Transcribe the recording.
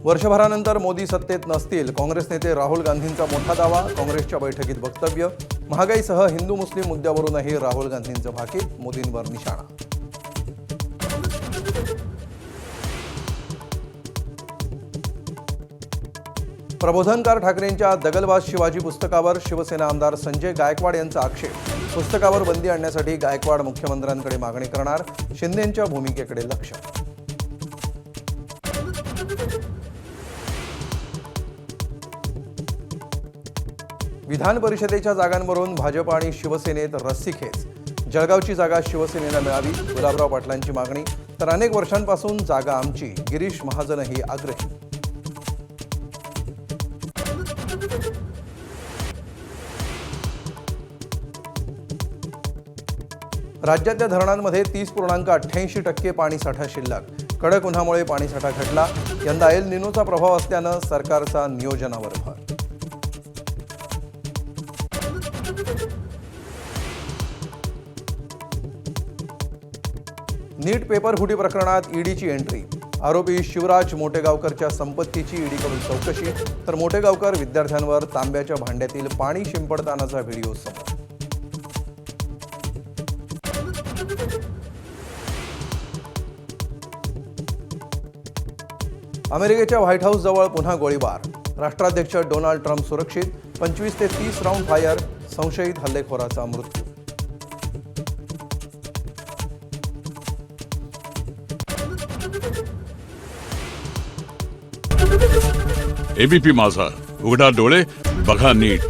वर्षभरानंतर मोदी सत्तेत नसतील, काँग्रेस नेते राहुल गांधींचा मोठा दावा. काँग्रेसच्या बैठकीत वक्तव्य. महागाईसह हिंदू मुस्लिम मुद्द्यावरूनही राहुल गांधींचं भाकीत, मोदींवर निशाणा. प्रबोधनकार ठाकरेंच्या दगलबाज शिवाजी पुस्तकावर शिवसेना आमदार संजय गायकवाड यांचा आक्षेप. पुस्तकावर बंदी आणण्यासाठी गायकवाड मुख्यमंत्र्यांकडे मागणी करणार. शिंदेंच्या भूमिकेकडे लक्ष. विधान परिषदेच्या जागांवरून भाजप आणि शिवसेनेत रस्सीखेच. जळगावची जागा शिवसेनेला मिळावी, गुलाबराव पाटलांची मागणी. तर अनेक वर्षांपासून जागा आमची, गिरीश महाजनही आग्रही. राज्यातल्या धरणांमध्ये 30.88% पाणीसाठा शिल्लक. कडक उन्हामुळे पाणीसाठा घटला. यंदा एल निनोचा प्रभाव असल्यानं सरकारचा नियोजनावर भर. नीट पेपर फुटी प्रकरणात ईडीची एंट्री. आरोपी शिवराज मोटेगावकरच्या संपत्तीची ईडीकडून चौकशी. तर मोटेगावकर विद्यार्थ्यांवर तांब्याच्या भांड्यातील पाणी शिंपडतानाचा व्हिडिओ समोर. अमेरिकेच्या व्हाईट हाऊस जवळ पुन्हा गोळीबार. राष्ट्राध्यक्ष डोनाल्ड ट्रम्प सुरक्षित. 25 ते 30 राऊंड फायर. संशयित हल्लेखोराचा मृत्यू. एबीपी माझा, उघडा डोळे बघा नीट.